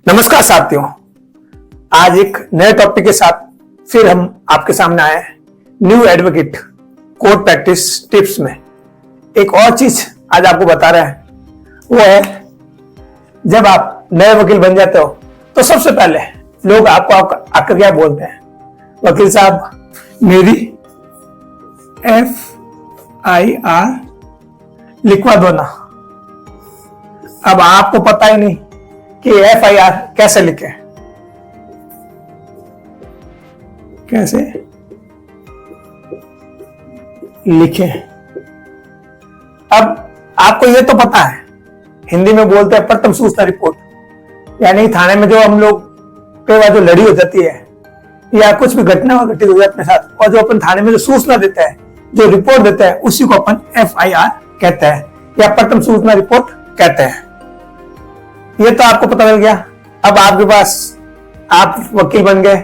नमस्कार साथियों, आज एक नए टॉपिक के साथ फिर हम आपके सामने आए हैं। New advocate court practice tips में एक और चीज आज आपको बता रहे हैं, वो है जब आप नए वकील बन जाते हो तो सबसे पहले लोग आपको आकर क्या बोलते हैं, वकील साहब मेरी FIR लिखवा दो ना। अब आपको पता ही नहीं कि FIR कैसे लिखे, कैसे लिखे। अब आपको ये तो पता है, हिंदी में बोलते हैं प्रथम सूचना रिपोर्ट, यानी थाने में जो हम लोग कई बार जो लड़ी हो जाती है या कुछ भी घटना घटित हो जाती है अपने साथ, और जो अपन थाने में जो सूचना देते हैं, जो रिपोर्ट देते हैं, उसी को अपन FIR कहते हैं या प्रथम सूचना रिपोर्ट कहते हैं। ये तो आपको पता चल गया। अब आपके पास आप वकील बन गए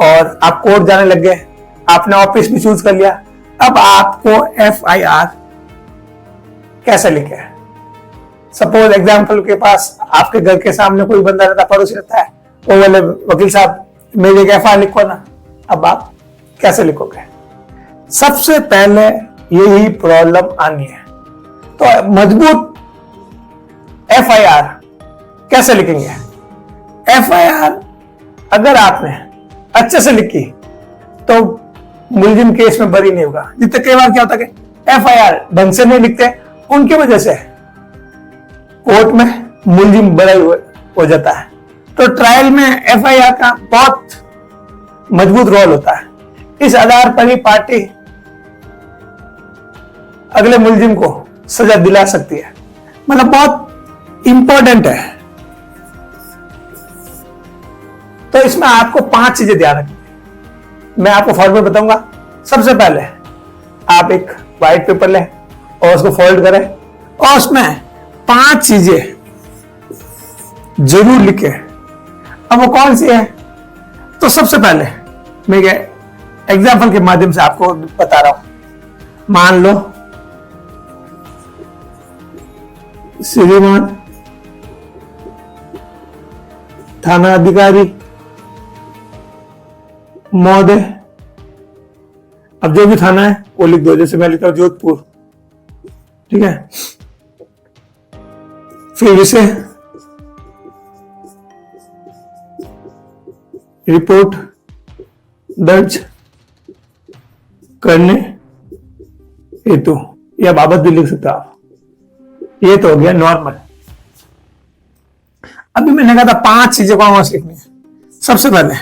और आप कोर्ट जाने लग गए, आपने ऑफिस भी चूज कर लिया। अब आपको FIR कैसे लिखे? सपोज एग्जाम्पल के पास आपके घर के सामने कोई बंदा रहता, पड़ोसी रहता है, वो बोले वकील साहब मेरी एक FIR लिखो ना। अब आप कैसे लिखोगे? सबसे पहले यही प्रॉब्लम आनी है। तो मजबूत FIR कैसे लिखेंगे? FIR अगर आपने अच्छे से लिखी तो मुलजिम केस में बरी नहीं होगा। जितने कई बार क्या होता है कि FIR ढंग से नहीं लिखते, उनकी वजह से कोर्ट में मुलजिम बरी हो जाता है। तो ट्रायल में FIR का बहुत मजबूत रोल होता है। इस आधार पर ही पार्टी अगले मुलजिम को सजा दिला सकती है। मतलब बहुत इंपॉर्टेंट है। तो इसमें आपको 5 चीजें ध्यान रखनी। मैं आपको फॉर्मेट बताऊंगा। सबसे पहले आप एक व्हाइट पेपर लें और उसको फोल्ड करें और उसमें 5 चीजें जरूर लिखें। अब वो कौन सी है? तो सबसे पहले मैं एग्जाम्पल के माध्यम से आपको बता रहा हूं। मान लो श्रीमान थाना अधिकारी महोदय, अब जो भी थाना है वो लिख दो। जैसे मैं लिखता हूं जोधपुर, ठीक है। फिर इसे रिपोर्ट दर्ज करने हेतु या बाबत भी लिख सकते आप। ये तो हो गया नॉर्मल। अभी मैंने कहा था 5 चीजें कौन सी लिखनी है। सबसे पहले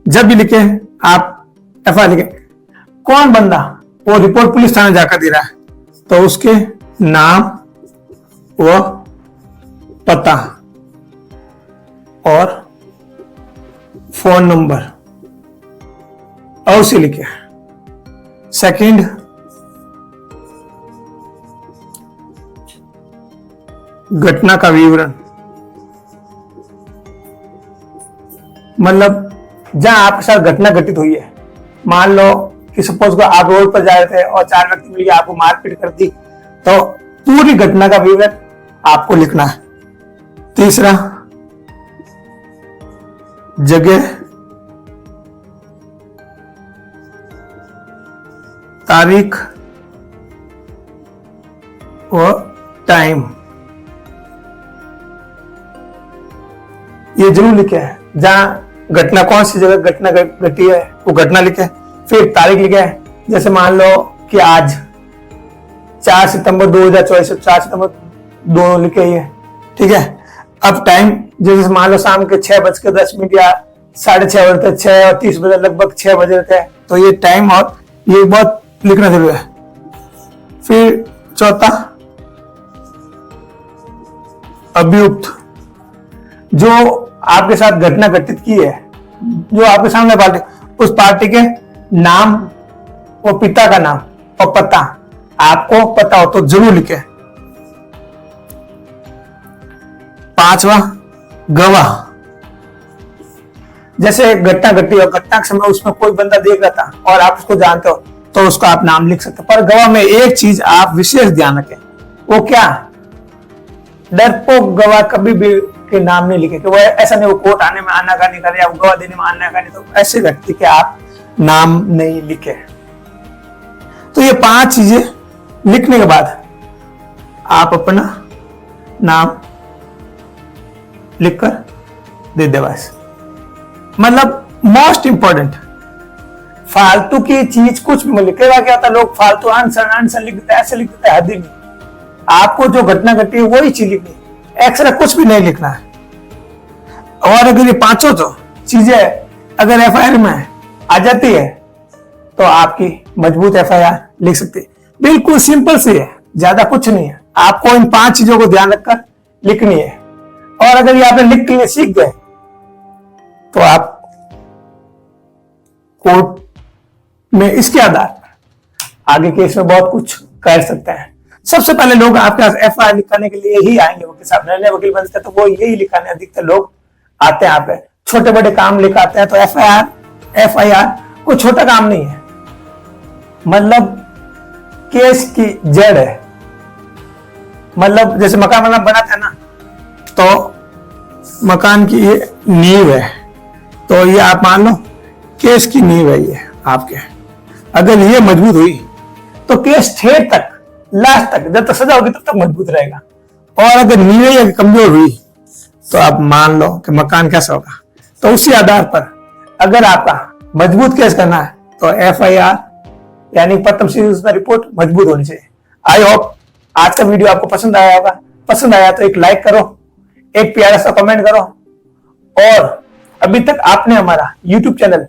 जब भी लिखे आप FIR लिखे, कौन बंदा वो रिपोर्ट पुलिस थाने जाकर दे रहा है, तो उसके नाम व पता और फोन नंबर अवश्य लिखे। सेकंड, घटना का विवरण, मतलब जहां आपके साथ घटना घटित हुई है। मान लो कि सपोज को आप रोड पर जा रहे थे और 4 व्यक्ति मिलकर आपको मारपीट कर दी, तो पूरी घटना का विवरण आपको लिखना है। तीसरा, जगह, तारीख और टाइम, ये जरूर लिखे है। जहां घटना, कौन सी जगह घटना घटी है वो घटना लिखे। फिर तारीख लिखे है। जैसे मान लो कि आज 4 सितंबर 2024, 4 सितंबर 2 लिखे ही है, ठीक है। अब टाइम, जैसे मान लो शाम के 6:10 या 6:30 बजे, 6:30 बजे, लगभग 6 बजे थे, तो ये टाइम और ये बहुत लिखना जरूरी है। फिर चौथा, अभियुक्त, जो आपके साथ घटना घटित की है, जो आपके सामने पार्टी, उस पार्टी के नाम और पिता का नाम और पता आपको पता हो तो जरूर लिखे। 5वां, गवाह, जैसे घटना घटी और घटना के समय उसमें कोई बंदा देख रहा था और आप उसको जानते हो तो उसको आप नाम लिख सकते हो। पर गवाह में एक चीज आप विशेष ध्यान रखें, वो क्या? डरपोक गवाह कभी भी के नाम नहीं लिखे, कि वो ऐसा नहीं वो कोर्ट आने में आनाकानी करे या गवाह देने में आनाकानी, तो ऐसे व्यक्ति के आप नाम नहीं लिखे। तो ये 5 चीजें लिखने के बाद आप अपना नाम लिखकर दे दे बस। मतलब मोस्ट इंपॉर्टेंट, फालतू की चीज कुछ भी लिखेगा क्या होता है, लोग फालतू आंसर लिख देते हैं, ऐसे लिख देते हैं, हद ही नहीं। आपको जो घटना घटी है वही चीज लिखनी, एक्स्ट्रा कुछ भी नहीं लिखना है। और अगर ये 5 तो चीजें अगर एफआईआर में आ जाती है तो आपकी मजबूत एफआईआर लिख सकती है। बिल्कुल सिंपल सी है, ज्यादा कुछ नहीं है। आपको इन 5 चीजों को ध्यान रखकर लिखनी है। और अगर ये आपने लिख के सीख गए तो आप कोर्ट में इसके आधार पर आगे केस में बहुत कुछ कर सकते हैं। सबसे पहले लोग आपके पास एफआईआर लिखाने के लिए ही आएंगे। वकील साहब नए वकील बनते हैं तो वो यही लिखाने अधिकतर लोग आते हैं। आप छोटे बड़े काम लिखाते हैं तो एफआईआर कोई छोटा काम नहीं है, मतलब केस की जड़ है। मतलब जैसे मकान बनाते हैं ना, तो मकान की ये नींव है, तो ये आप मान लो केस की नींव है ये आपके। अगर ये मजबूत हुई तो केस ठेठ तक लास्ट तक जब तक सजा होगी तब तक मजबूत रहेगा। और अगर नींव कमजोर हुई तो आप मान लो कि मकान कैसा होगा। तो उसी आधार पर अगर आपका मजबूत केस करना है तो एफआईआर यानी प्रथम सूचना रिपोर्ट मजबूत होनी चाहिए। आई होप आज का वीडियो आपको पसंद आया होगा। पसंद आया तो एक लाइक करो, एक प्यारा सा कमेंट करो, और अभी तक आपने हमारा यूट्यूब चैनल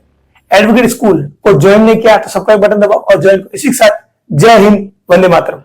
एडवोकेट स्कूल को ज्वाइन नहीं किया तो सब्सक्राइब बटन दबाओ और ज्वाइन। इसी के साथ जय हिंद, वंदे मातरम।